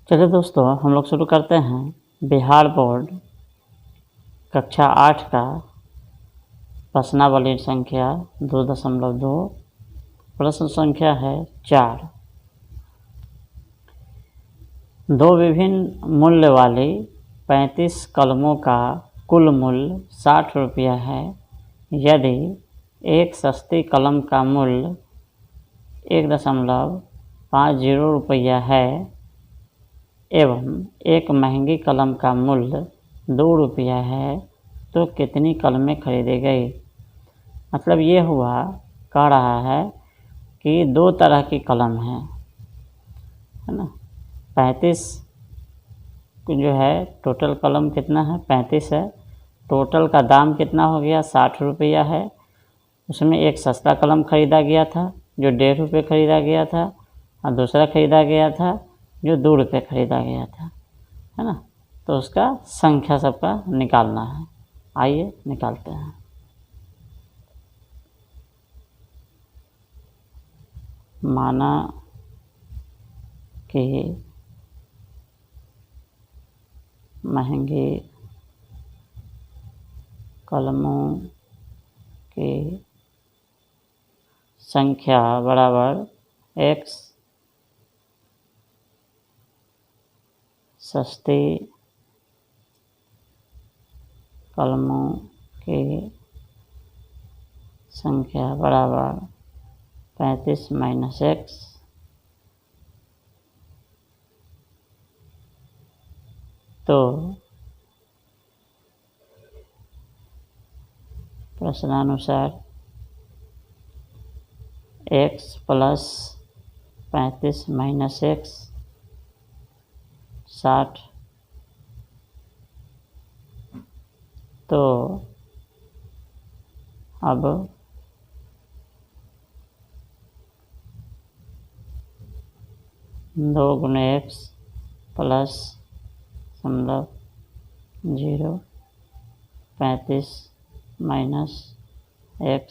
चलिए दोस्तों, हम लोग शुरू करते हैं बिहार बोर्ड कक्षा 8 का प्रश्नावली संख्या 2.2। प्रश्न संख्या है 4। दो विभिन्न मूल्य वाली 35 कलमों का कुल मूल्य 60 रुपया है। यदि एक सस्ती कलम का मूल्य 1.50 रुपया है एवं एक महंगी कलम का मूल्य 2 रुपया है, तो कितनी कलमें खरीदी गई। मतलब ये हुआ, कह रहा है कि दो तरह की कलम है ना। 35 जो है टोटल कलम कितना है, 35 है। टोटल का दाम कितना हो गया, 60 रुपया है। उसमें एक सस्ता कलम खरीदा गया था जो 1.5 रुपये खरीदा गया था, और दूसरा खरीदा गया था जो 2 रुपये खरीदा गया था, है ना। तो उसका संख्या सबका निकालना है। आइए निकालते हैं। माना कि महंगी कलमों की संख्या बराबर x, सस्ती कलमों की संख्या बराबर 35 माइनस x। तो प्रश्नानुसार x प्लस 35 माइनस x 60। तो अब 2 गुणे x प्लस 0 35 माइनस x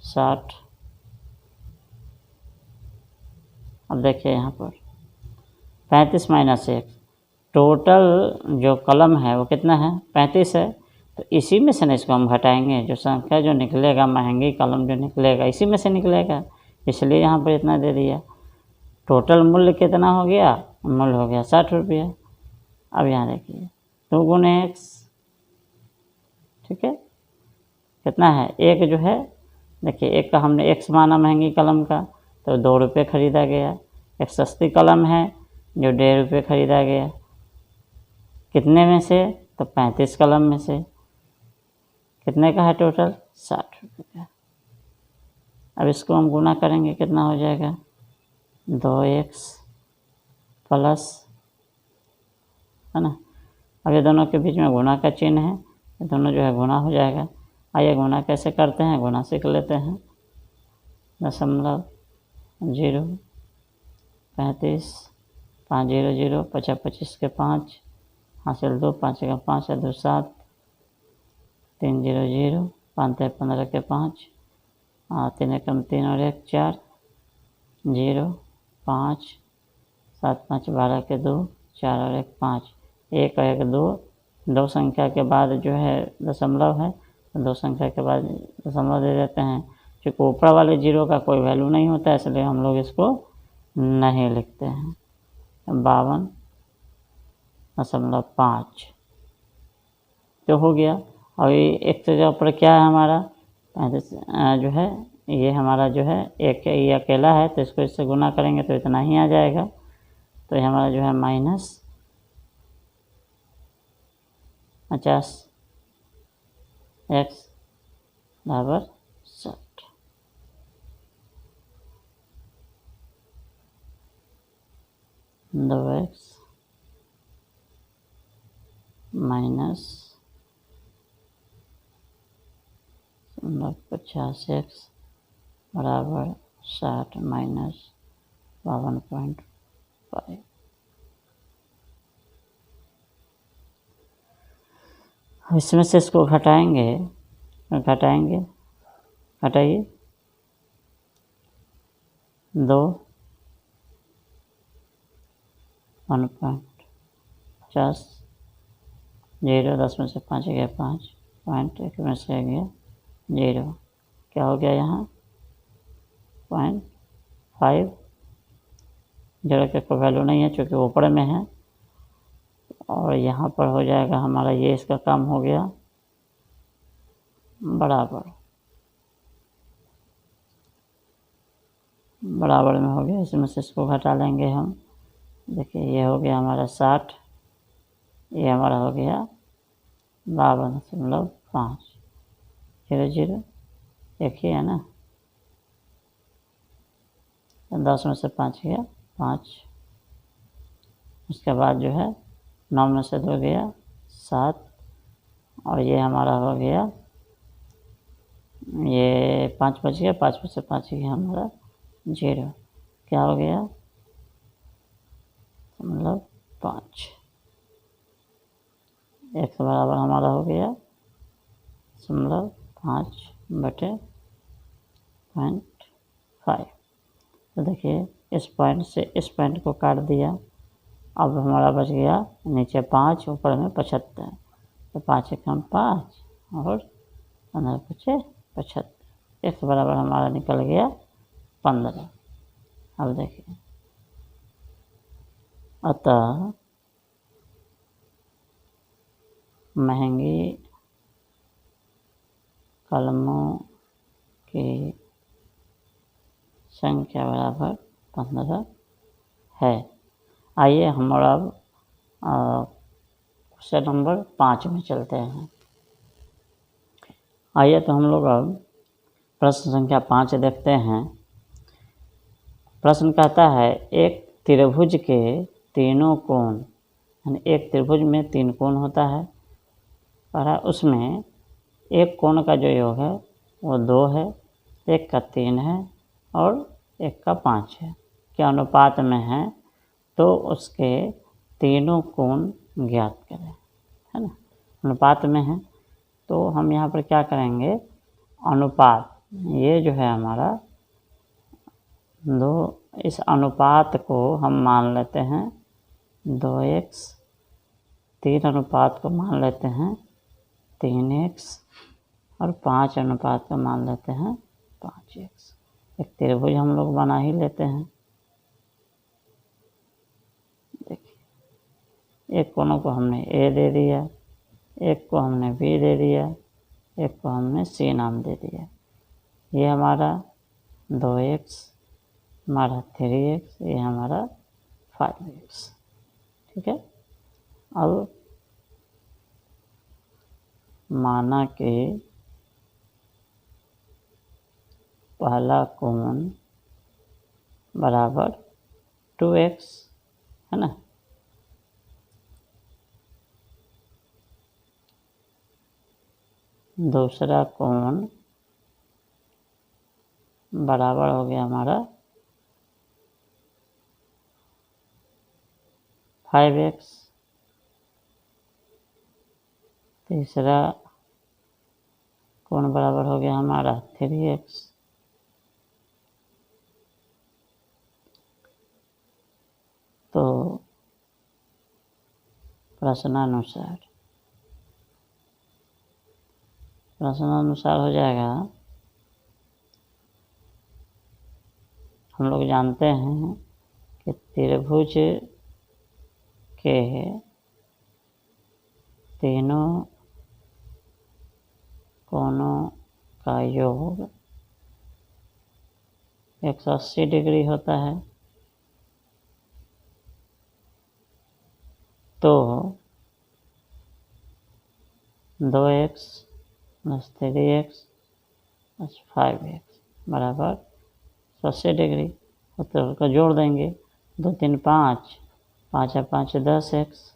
60। अब देखिए यहाँ पर 35 माइनस x, टोटल जो कलम है वो कितना है, 35 है। तो इसी में से इसको हम घटाएंगे, जो संख्या जो निकलेगा, महंगी कलम जो निकलेगा इसी में से निकलेगा, इसलिए यहाँ पर इतना दे दिया। टोटल मूल्य कितना हो गया, मूल्य हो गया 60 रुपया। अब यहाँ देखिए 2 गुणे x, ठीक है, कितना है, एक जो है, देखिए एक का हमने x माना महंगी कलम का, तो 2 रुपये खरीदा गया। एक सस्ती कलम है जो 1.5 रुपये खरीदा गया। कितने में से, तो 35 कलम में से। कितने का है टोटल, 60 रुपये का। अब इसको हम गुना करेंगे, कितना हो जाएगा, 2x प्लस, है ना। अब ये दोनों के बीच में गुना का चिन्ह है, ये दोनों जो है गुना हो जाएगा। आइए गुना कैसे करते हैं, गुना सीख लेते हैं। 0.0 35 5 0 0 55 25 के 5 हासिल 2 5 का 5 है 2 7 3 0 0 5 15 के 5 3 एकम 3 और 1 4 0 5 7 5 12 के 2 4 और 1 5 1 और 1 2 2 संख्या के बाद जो है दशमलव है, तो 2 संख्या के बाद दशमलव दे देते हैं। क्योंकि ऊपर वाले 0 का कोई वैल्यू नहीं होता है, इसलिए हम लोग इसको नहीं लिखते हैं। 52.5 तो हो गया। और ये एक से जो पर क्या है हमारा, जो है ये हमारा जो है एक ये अकेला है, तो इसको इससे गुना करेंगे तो इतना ही आ जाएगा। तो ये हमारा जो है माइनस 50 x बराबर 60। दो x माइनस 50x बराबर 60 माइनस 52.5। इसमें से इसको घटाएंगे, हटाइए 2 1.50, 0, 10 में से 5 गया 5, पॉइंट 1 में से गया 0, क्या हो गया यहाँ 0.5, 0 के कोई वैल्यू नहीं है चूँकि ऊपर में है, और यहाँ पर हो जाएगा हमारा ये, इसका काम हो गया बराबर में हो गया, इसमें से इसको घटा लेंगे हम। देखिए ये हो गया हमारा 60, ये हमारा हो गया 52.5, 0 0 एक ही है ना, 10 में से 5 गया 5, उसके बाद जो है 9 में से 2 गया 7, और ये हमारा हो गया, ये 5 बच गया, 5 में से 5 गया हमारा 0, क्या हो गया 5, एक के बराबर हमारा हो गया 5/5। तो देखिए इस पॉइंट से इस पॉइंट को काट दिया, अब हमारा बच गया नीचे 5, ऊपर में 75, तो 5 एकम 5 और 15 पचे 75, एक के बराबर हमारा निकल गया 15। अब देखिए, अतः महंगी कलमों की संख्या बराबर 15 है। आइए हम अब क्वेश्चन नंबर 5 में चलते हैं। आइए तो हम लोग अब प्रश्न संख्या 5 देखते हैं। प्रश्न कहता है एक त्रिभुज के तीनों कोण, यानी एक त्रिभुज में 3 कोण होता है, और उसमें एक कोण का जो योग है वो 2 है, एक का 3 है और एक का 5 है, के अनुपात में है, तो उसके तीनों कोण ज्ञात करें, है ना। अनुपात में है तो हम यहाँ पर क्या करेंगे, अनुपात, ये जो है हमारा 2, इस अनुपात को हम मान लेते हैं 2x, 3 अनुपात को मान लेते हैं 3x, और 5 अनुपात को मान लेते हैं 5x। एक त्रिभुज हम लोग बना ही लेते हैं। देखिए एक कोनों को हमने A दे दिया, एक को हमने B दे दिया, एक को हमने C नाम दे दिया। ये हमारा 2x, हमारा 3x, ये हमारा 5x, ठीक है। अब माना कि पहला कोण बराबर 2x है ना, दूसरा कोण बराबर हो गया हमारा 5x, तीसरा कोण बराबर हो गया हमारा 3x, तो प्रश्नानुसार हो जाएगा। हम लोग जानते हैं कि त्रिभुज के तीनों कोणों का योग 180 डिग्री होता है, तो 2x + 3x + 5x बराबर 180 डिग्री, तो उसका जोड़ देंगे, 2 3 5, 5 या 5 10x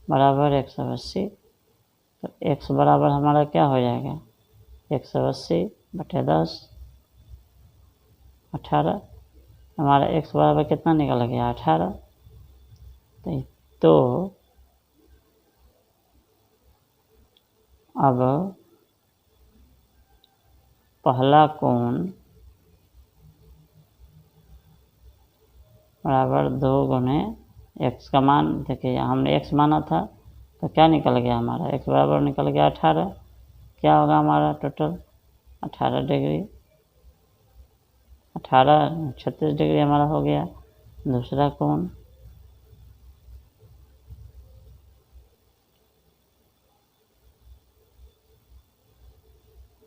बराबर 180, तो x बराबर हमारा क्या हो जाएगा 180/10, 18, हमारा x बराबर कितना निकल गया 18। तो अब पहला कोण बराबर 2 × x का मान देखिए, हमने x माना था तो क्या निकल गया हमारा, x बराबर निकल गया 18। क्या होगा हमारा टोटल 18 डिग्री, 36 डिग्री हमारा हो गया। दूसरा कोण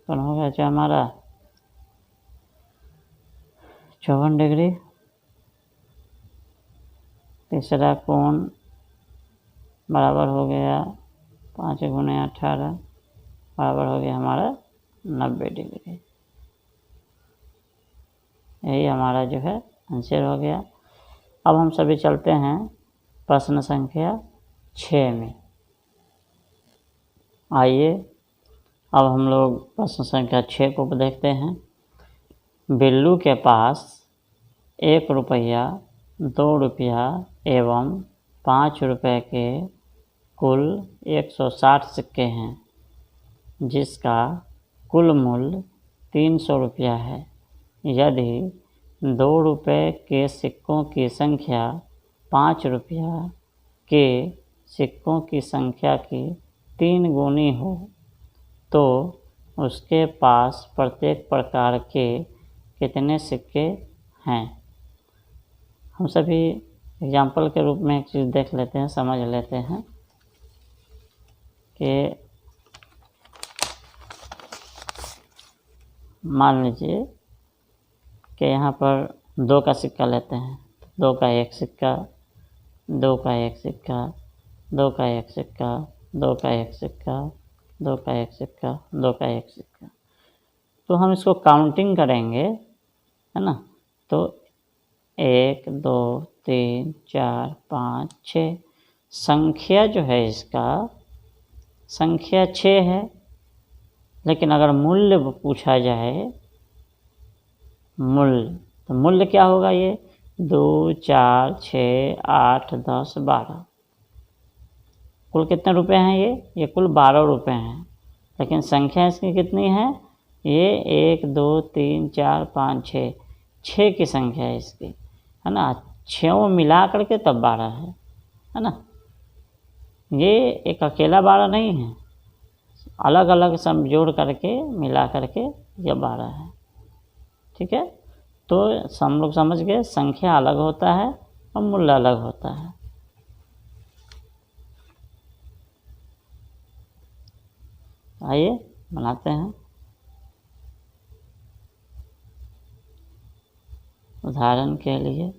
हो गया जो हमारा 54 डिग्री। तीसरा कोण बराबर हो गया 5 गुणे 18 बराबर हो गया हमारा 90 डिग्री। यही हमारा जो है आंसर हो गया। अब हम सभी चलते हैं प्रश्न संख्या 6 में। आइए अब हम लोग प्रश्न संख्या 6 को देखते हैं। बिल्लू के पास 1 रुपया, 2 रुपया एवं 5 रुपये के कुल 160 सिक्के हैं, जिसका कुल मूल्य 300 रुपया है। यदि 2 रुपये के सिक्कों की संख्या 5 रुपया के सिक्कों की संख्या की 3 गुनी हो तो उसके पास प्रत्येक प्रकार के कितने सिक्के हैं। हम सभी एग्जाम्पल के रूप में एक चीज़ देख लेते हैं, समझ लेते हैं कि मान लीजिए कि यहाँ पर 2 का सिक्का लेते हैं, 2 का 1 सिक्का, 2 का 1 सिक्का, 2 का 1 सिक्का, 2 का 1 सिक्का, 2 का 1 सिक्का, 2 का 1 सिक्का। तो हम इसको काउंटिंग करेंगे, है ना, तो 1 2 3 4 5 6 संख्या जो है इसका संख्या 6 है। लेकिन अगर मूल्य पूछा जाए, मूल्य, तो मूल्य क्या होगा, ये 2 4 6 8 10 12, कुल कितने रुपए हैं ये कुल 12 रुपए हैं। लेकिन संख्या इसकी कितनी है, ये 1 2 3 4 5 6 की संख्या है इसकी, है ना। 6 मिला करके तब 12 है ना। ये एक अकेला 12 नहीं है, अलग अलग सब जोड़ करके मिला करके ये 12 है। ठीक है, तो हम लोग समझ गए संख्या अलग होता है और मूल्य अलग होता है। आइए बनाते हैं। उदाहरण के लिए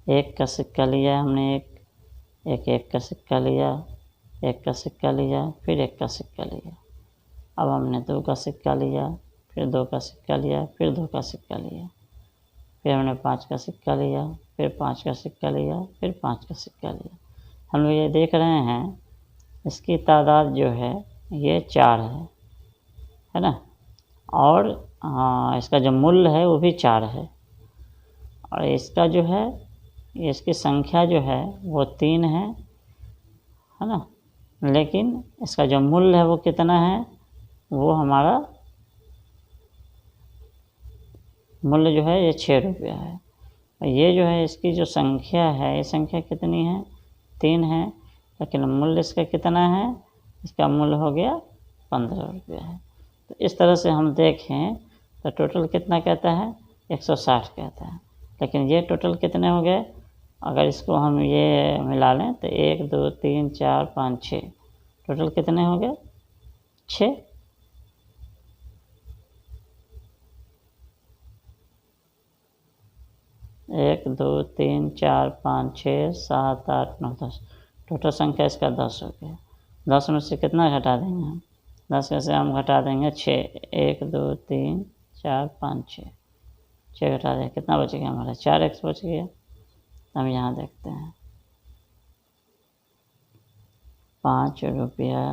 1 का सिक्का लिया हमने, एक का सिक्का लिया, 1 का सिक्का लिया, फिर 1 का सिक्का लिया। अब हमने 2 का सिक्का लिया, फिर 2 का सिक्का लिया, फिर 2 का सिक्का लिया, फिर हमने 5 का सिक्का लिया, फिर 5 का सिक्का लिया, फिर 5 का सिक्का लिया। हम लोग ये देख रहे हैं इसकी तादाद जो है ये 4 है ना, और इसका जो मूल्य है वो भी 4 है, और इसका जो है इसकी संख्या जो है वो 3 है ना। लेकिन इसका जो मूल्य है वो कितना है, वो हमारा मूल्य जो है ये 6 रुपया है। और ये जो है इसकी जो संख्या है, ये संख्या कितनी है, 3 है, लेकिन मूल्य इसका कितना है, इसका मूल्य हो गया 15 रुपया है। तो इस तरह से हम देखें तो टोटल कितना कहता है, 160 कहता है। लेकिन ये टोटल कितने हो गए, अगर इसको हम ये मिला लें तो 1 2 3 4 5 6, टोटल कितने हो गए, 6। 1 2 3 4 5 6 7 8 9 10, टोटल संख्या इसका 10 हो गया। 10 में से कितना घटा देंगे हम, 10 में से हम घटा देंगे 6, 1 2 3 4 5 6 घटा दें, कितना बच गया हमारा, 4x बच गया। हम यहाँ देखते हैं 5 रुपया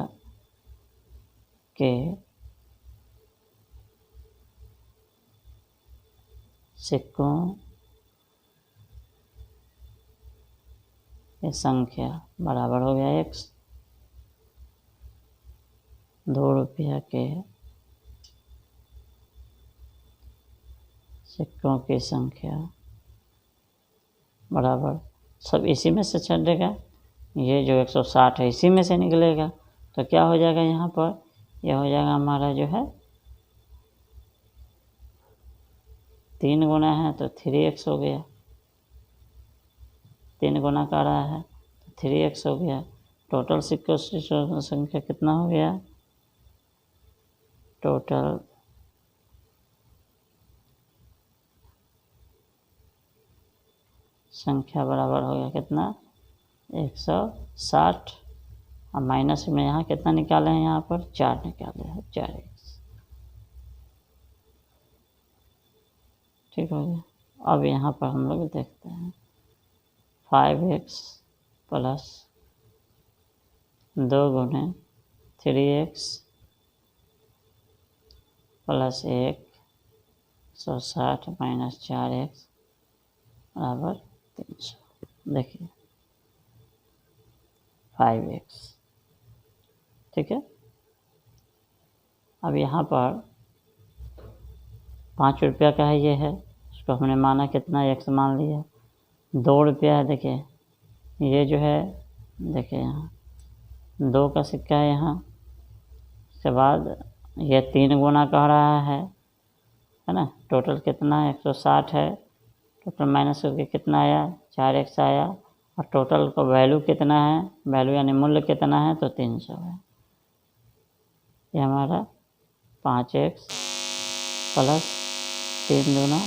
के सिक्कों की संख्या बराबर हो गया x, 2 रुपया के सिक्कों की संख्या बराबर सब इसी में से छटेगा, ये जो 160 है इसी में से निकलेगा, तो क्या हो जाएगा यहाँ पर, यह हो जाएगा हमारा जो है 3 गुना है तो 3x हो गया, 3 गुना का रहा है तो 3x हो गया। टोटल सिक्वेंशियल संख्या कितना हो गया, टोटल संख्या बराबर हो गया कितना 160, और माइनस में यहाँ कितना निकाले हैं, यहाँ पर 4 निकाले हैं, 4x, ठीक हो गया। अब यहाँ पर हम लोग देखते हैं 5x प्लस 2 गुने 3x प्लस 160 माइनस 4x बराबर 300। देखिए 5x, ठीक है। अब यहाँ पर 5 रुपया का है, ये है, उसको हमने माना कितना x मान लिया, 2 रुपया है। देखिए ये जो है, देखिए यहाँ 2 का सिक्का है यहाँ, उसके बाद ये 3 गुना कह रहा है ना। टोटल कितना है 160 है, टोटल माइनस करके कितना आया 4x आया, और टोटल का वैल्यू कितना है, वैल्यू यानी मूल्य कितना है तो 300 है। ये हमारा 5x प्लस 3 दूना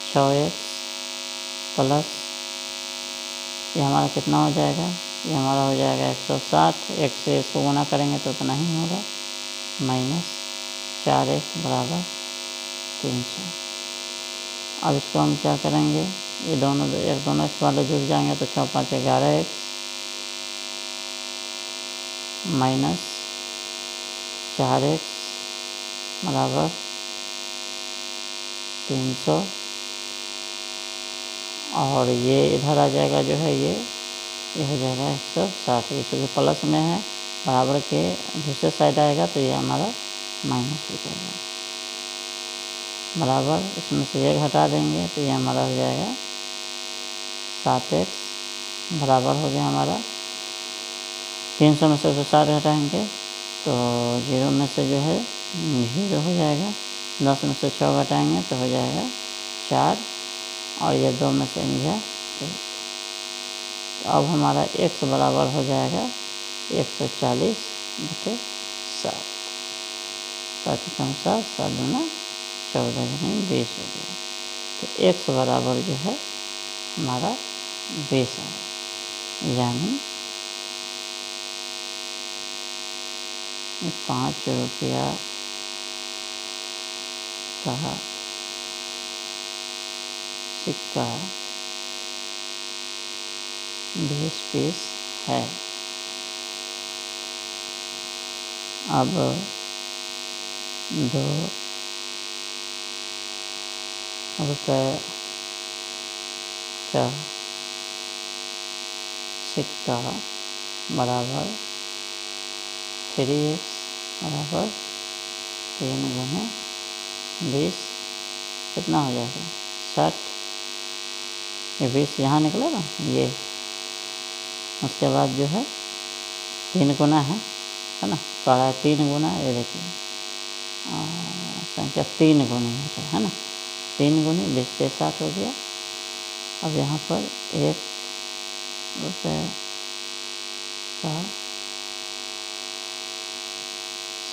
6x प्लस ये हमारा कितना हो जाएगा, ये हमारा हो जाएगा 160, एक से इसको गुना करेंगे तो उतना ही होगा, माइनस 4x बराबर 300। अब इसको हम क्या करेंगे, ये दोनों x वाले जुड़ जाएंगे तो 6 5 11x माइनस 4x बराबर 300, और ये इधर आ जाएगा जो है ये हो जाएगा 160, ये चूँकि प्लस में है, बराबर के दूसरे साइड आएगा तो ये हमारा माइनस हो जाएगा, बराबर इसमें से ये घटा देंगे तो ये हमारा हो जाएगा 7x बराबर हो गया हमारा 300 में से 160 घटाएंगे तो 0 में से जो है 0 हो जाएगा, 10 में से 6 घटाएंगे तो हो जाएगा 4, और ये 2 में से गया 1। तो अब हमारा x बराबर हो जाएगा 140/7, 7 कम 7 7 दूना 14 यानी 20 हो गया। तो x बराबर जो है हमारा 20 है, यानी 5 रुपया का सिक्का 20 पीस है। अब 2 रुपये का सिक्का बराबर 3x बराबर 3 गुने 20 कितना हो जाएगा 60, ये 20 यहाँ निकला ना ये, उसके बाद जो है 3 गुना है ना, पड़ा है 3 गुना, ये देखिए संख्या 3 गुनी होता है ना, 3 गुनी 20 पे 60 हो गया। अब यहाँ पर 1 रुपये का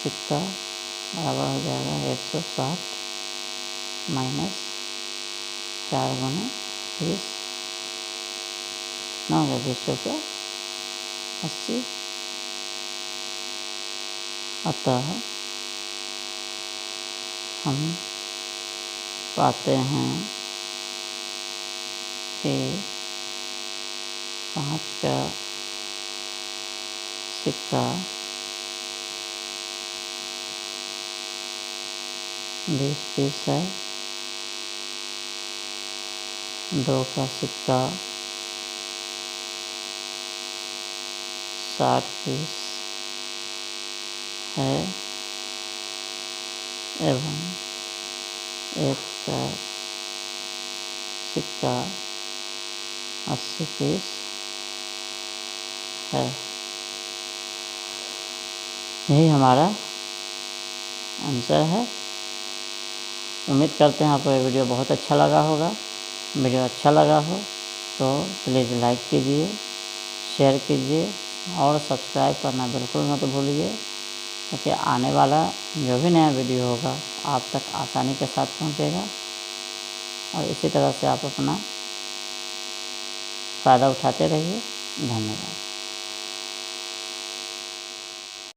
सिक्का बराबर हो जाएगा 160 माइनस 4 गुने 20, ना होगा 20 रुपया 80। अतः हम पाते हैं कि 5 का सिक्का 20 पीस है, 2 का सिक्का 60 पीस है, एवं 1 का सिक्का 80 पीस है। यही हमारा आंसर है। उम्मीद करते हैं आपको ये वीडियो बहुत अच्छा लगा होगा। वीडियो अच्छा लगा हो तो प्लीज़ लाइक कीजिए, शेयर कीजिए और सब्सक्राइब करना बिल्कुल मत भूलिए, क्योंकि आने वाला जो भी नया वीडियो होगा आप तक आसानी के साथ पहुंचेगा। और इसी तरह से आप अपना फ़ायदा उठाते रहिए। धन्यवाद।